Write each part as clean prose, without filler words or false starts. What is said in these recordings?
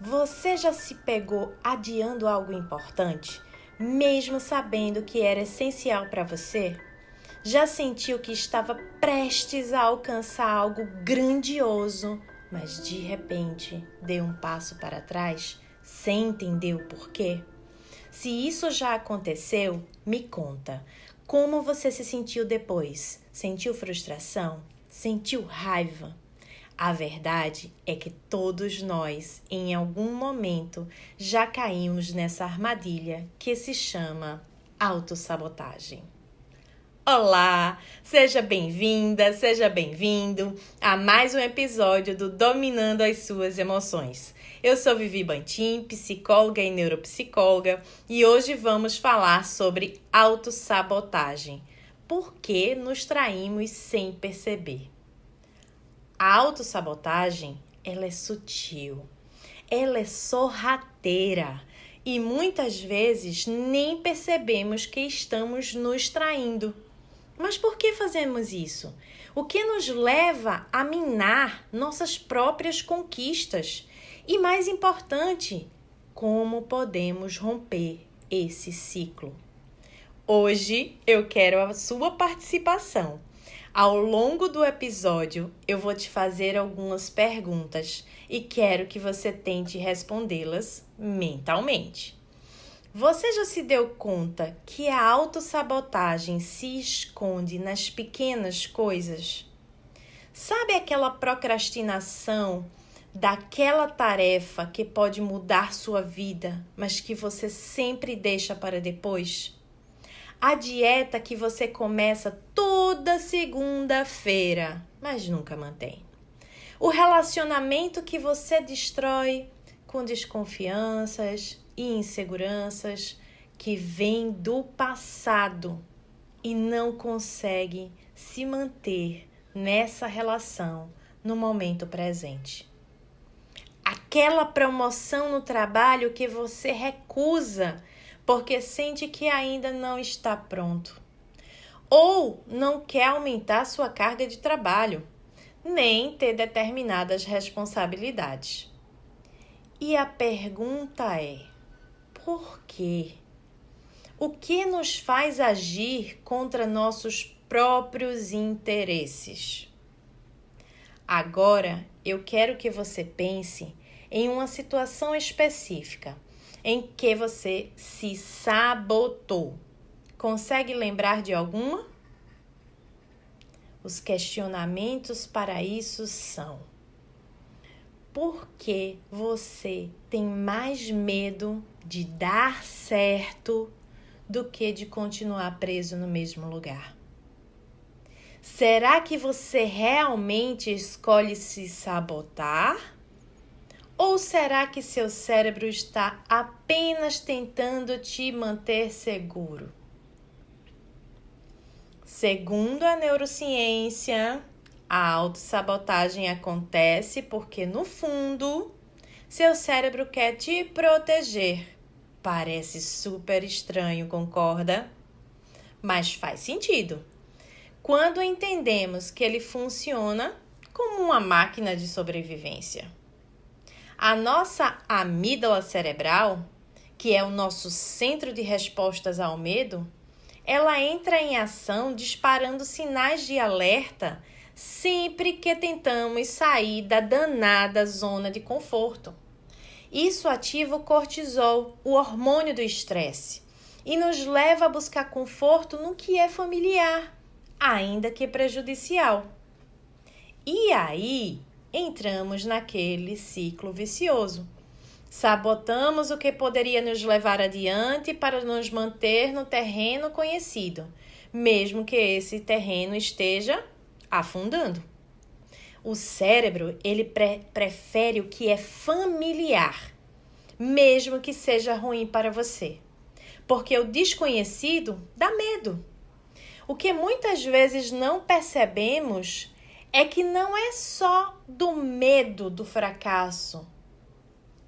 Você já se pegou adiando algo importante, mesmo sabendo que era essencial para você? Já sentiu que estava prestes a alcançar algo grandioso, mas de repente deu um passo para trás, sem entender o porquê? Se isso já aconteceu, me conta. Como você se sentiu depois? Sentiu frustração? Sentiu raiva? A verdade é que todos nós, em algum momento, já caímos nessa armadilha que se chama autossabotagem. Olá, seja bem-vinda, seja bem-vindo a mais um episódio do Dominando as Suas Emoções. Eu sou Vivi Bantim, psicóloga e neuropsicóloga, e hoje vamos falar sobre autossabotagem. Por que nos traímos sem perceber? A autossabotagem, ela é sutil, ela é sorrateira e muitas vezes nem percebemos que estamos nos traindo. Mas por que fazemos isso? O que nos leva a minar nossas próprias conquistas? E mais importante, como podemos romper esse ciclo? Hoje eu quero a sua participação. Ao longo do episódio, eu vou te fazer algumas perguntas e quero que você tente respondê-las mentalmente. Você já se deu conta que a autossabotagem se esconde nas pequenas coisas? Sabe aquela procrastinação daquela tarefa que pode mudar sua vida, mas que você sempre deixa para depois? A dieta que você começa toda segunda-feira, mas nunca mantém. O relacionamento que você destrói com desconfianças e inseguranças que vêm do passado e não consegue se manter nessa relação no momento presente. Aquela promoção no trabalho que você recusa porque sente que ainda não está pronto. Ou não quer aumentar sua carga de trabalho, nem ter determinadas responsabilidades. E a pergunta é: por quê? O que nos faz agir contra nossos próprios interesses? Agora, eu quero que você pense em uma situação específica em que você se sabotou. Consegue lembrar de alguma? Os questionamentos para isso são: por que você tem mais medo de dar certo do que de continuar preso no mesmo lugar? Será que você realmente escolhe se sabotar? Ou será que seu cérebro está apenas tentando te manter seguro? Segundo a neurociência, a autossabotagem acontece porque, no fundo, seu cérebro quer te proteger. Parece super estranho, concorda? Mas faz sentido. Quando entendemos que ele funciona como uma máquina de sobrevivência. A nossa amígdala cerebral, que é o nosso centro de respostas ao medo, ela entra em ação disparando sinais de alerta sempre que tentamos sair da danada zona de conforto. Isso ativa o cortisol, o hormônio do estresse, e nos leva a buscar conforto no que é familiar, ainda que prejudicial. E aí entramos naquele ciclo vicioso. Sabotamos o que poderia nos levar adiante para nos manter no terreno conhecido, mesmo que esse terreno esteja afundando. O cérebro, ele prefere o que é familiar, mesmo que seja ruim para você, porque o desconhecido dá medo. O que muitas vezes não percebemos é que não é só do medo do fracasso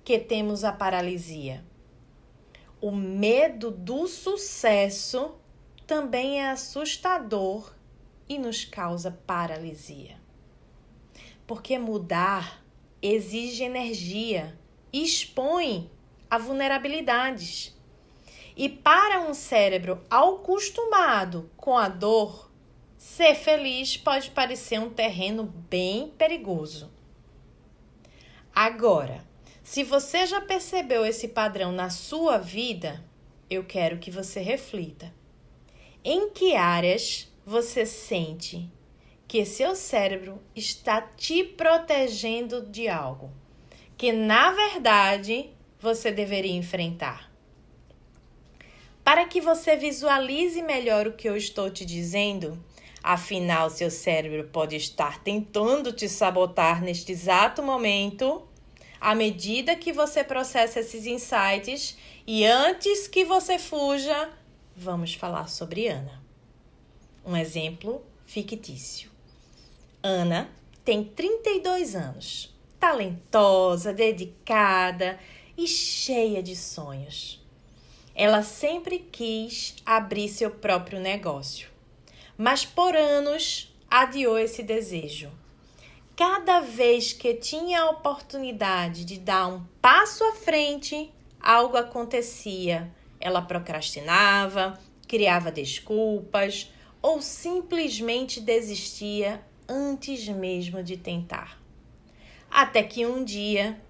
que temos a paralisia. O medo do sucesso também é assustador e nos causa paralisia. Porque mudar exige energia expõe a vulnerabilidades. E para um cérebro acostumado com a dor, ser feliz pode parecer um terreno bem perigoso. Agora, se você já percebeu esse padrão na sua vida, eu quero que você reflita. Em que áreas você sente que seu cérebro está te protegendo de algo que, na verdade, você deveria enfrentar? Para que você visualize melhor o que eu estou te dizendo, afinal, seu cérebro pode estar tentando te sabotar neste exato momento, à medida que você processa esses insights, e antes que você fuja, vamos falar sobre Ana. Um exemplo fictício. Ana tem 32 anos, talentosa, dedicada e cheia de sonhos. Ela sempre quis abrir seu próprio negócio, mas por anos adiou esse desejo. Cada vez que tinha a oportunidade de dar um passo à frente, algo acontecia. Ela procrastinava, criava desculpas ou simplesmente desistia antes mesmo de tentar. Até que um dia,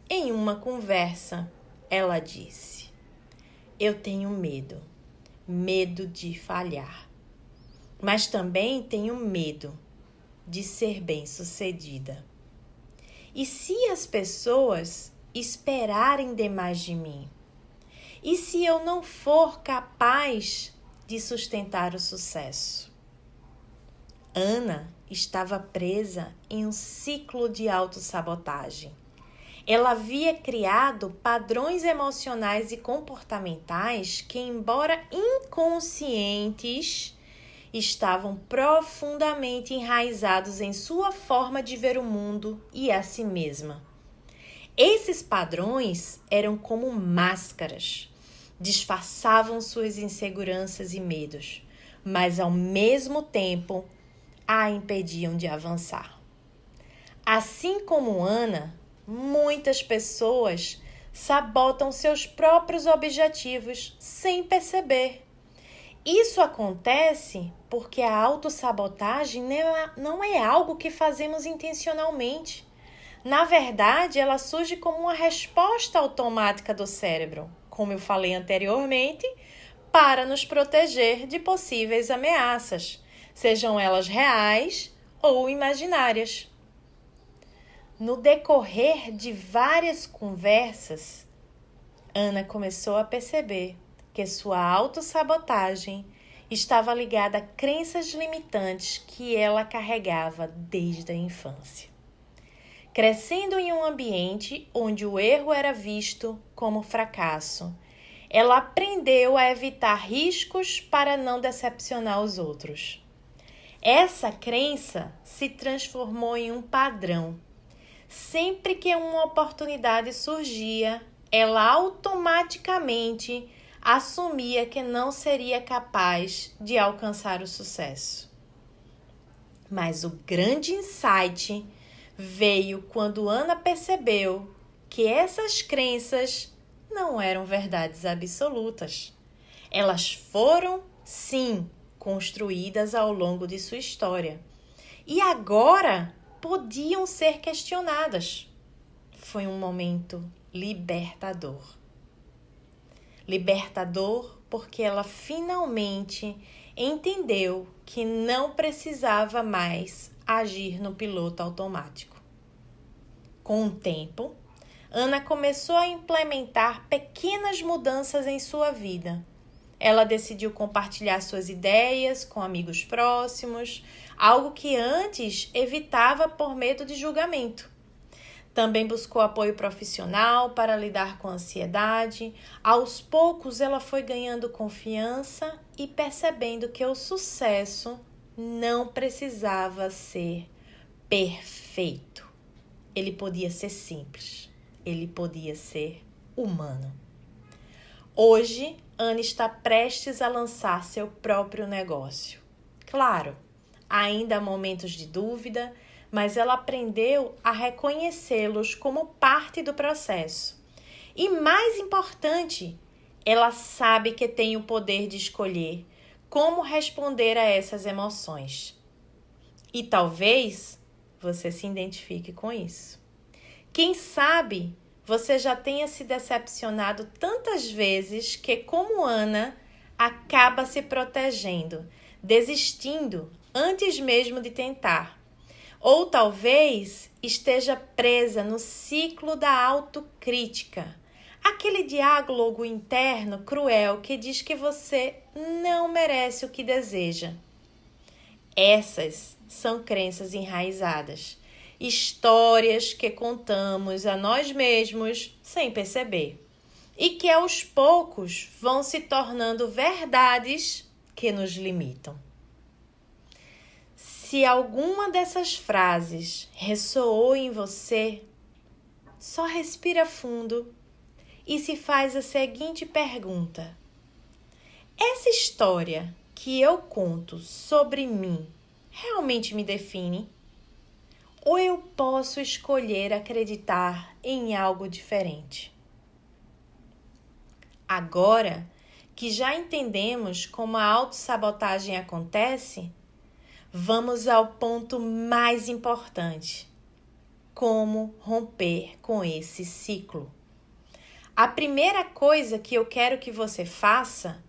em uma conversa, ela disse: eu tenho medo de falhar, mas também tenho medo de ser bem-sucedida. E se as pessoas esperarem demais de mim? E se eu não for capaz de sustentar o sucesso? Ana estava presa em um ciclo de autossabotagem. Ela havia criado padrões emocionais e comportamentais que, embora inconscientes, estavam profundamente enraizados em sua forma de ver o mundo e a si mesma. Esses padrões eram como máscaras, disfarçavam suas inseguranças e medos, mas ao mesmo tempo a impediam de avançar. Assim como Ana, muitas pessoas sabotam seus próprios objetivos sem perceber. Isso acontece porque a autossabotagem não é algo que fazemos intencionalmente. Na verdade, ela surge como uma resposta automática do cérebro, como eu falei anteriormente, para nos proteger de possíveis ameaças, sejam elas reais ou imaginárias. No decorrer de várias conversas, Ana começou a perceber que sua autossabotagem estava ligada a crenças limitantes que ela carregava desde a infância. Crescendo em um ambiente onde o erro era visto como fracasso, ela aprendeu a evitar riscos para não decepcionar os outros. Essa crença se transformou em um padrão. Sempre que uma oportunidade surgia, ela automaticamente assumia que não seria capaz de alcançar o sucesso. Mas o grande insight veio quando Ana percebeu que essas crenças não eram verdades absolutas. Elas foram, sim, construídas ao longo de sua história. E agora podiam ser questionadas. Foi um momento libertador. Libertador porque ela finalmente entendeu que não precisava mais agir no piloto automático. Com o tempo, Ana começou a implementar pequenas mudanças em sua vida. Ela decidiu compartilhar suas ideias com amigos próximos, algo que antes evitava por medo de julgamento. Também buscou apoio profissional para lidar com a ansiedade. Aos poucos, ela foi ganhando confiança e percebendo que o sucesso não precisava ser perfeito. Ele podia ser simples. Ele podia ser humano. Hoje, Ana está prestes a lançar seu próprio negócio. Claro, ainda há momentos de dúvida, mas ela aprendeu a reconhecê-los como parte do processo. E mais importante, ela sabe que tem o poder de escolher como responder a essas emoções. E talvez você se identifique com isso. Quem sabe você já tenha se decepcionado tantas vezes que, como Ana, acaba se protegendo, desistindo antes mesmo de tentar. Ou talvez esteja presa no ciclo da autocrítica, aquele diálogo interno cruel que diz que você não merece o que deseja. Essas são crenças enraizadas, histórias que contamos a nós mesmos sem perceber e que aos poucos vão se tornando verdades que nos limitam. Se alguma dessas frases ressoou em você, só respira fundo e se faz a seguinte pergunta: essa história que eu conto sobre mim realmente me define? Ou eu posso escolher acreditar em algo diferente? Agora que já entendemos como a autossabotagem acontece, vamos ao ponto mais importante: como romper com esse ciclo. A primeira coisa que eu quero que você faça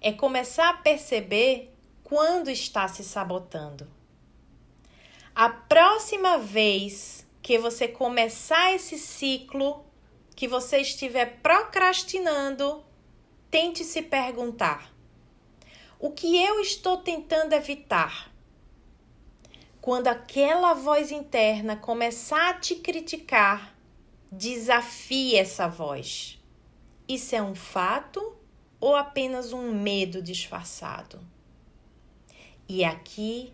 é começar a perceber quando está se sabotando. A próxima vez que você começar esse ciclo, que você estiver procrastinando, tente se perguntar: o que eu estou tentando evitar? Quando aquela voz interna começar a te criticar, desafie essa voz. Isso é um fato ou apenas um medo disfarçado? E aqui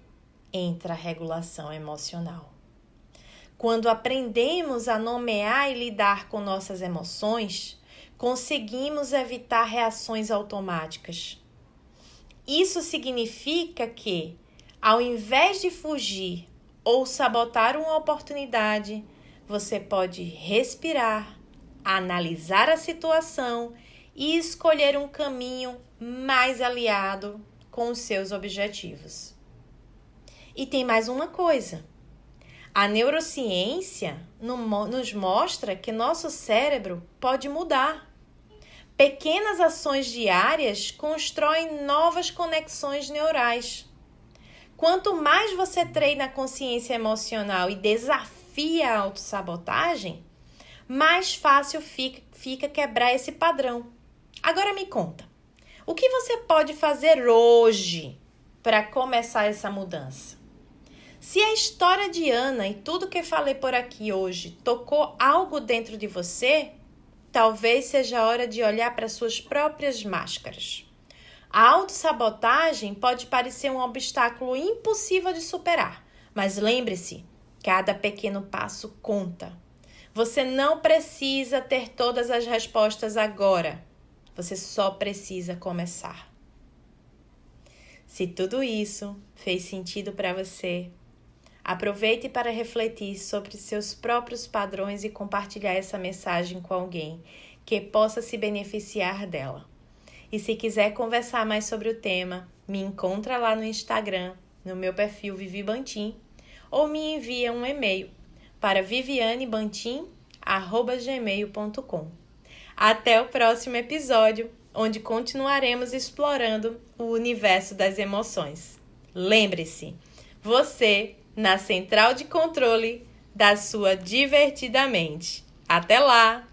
entra a regulação emocional. Quando aprendemos a nomear e lidar com nossas emoções, conseguimos evitar reações automáticas. Isso significa que, ao invés de fugir ou sabotar uma oportunidade, você pode respirar, analisar a situação e escolher um caminho mais alinhado com os seus objetivos. E tem mais uma coisa. A neurociência nos mostra que nosso cérebro pode mudar. Pequenas ações diárias constroem novas conexões neurais. Quanto mais você treina a consciência emocional e desafia a autossabotagem, mais fácil fica quebrar esse padrão. Agora me conta, o que você pode fazer hoje para começar essa mudança? Se a história de Ana e tudo que falei por aqui hoje tocou algo dentro de você, talvez seja a hora de olhar para suas próprias máscaras. A autossabotagem pode parecer um obstáculo impossível de superar, mas lembre-se, cada pequeno passo conta. Você não precisa ter todas as respostas agora, você só precisa começar. Se tudo isso fez sentido para você, aproveite para refletir sobre seus próprios padrões e compartilhar essa mensagem com alguém que possa se beneficiar dela. E se quiser conversar mais sobre o tema, me encontra lá no Instagram, no meu perfil Vivi Bantim, ou me envia um e-mail para vivianebantim@gmail.com. Até o próximo episódio, onde continuaremos explorando o universo das emoções. Lembre-se, você na central de controle da sua divertida mente. Até lá!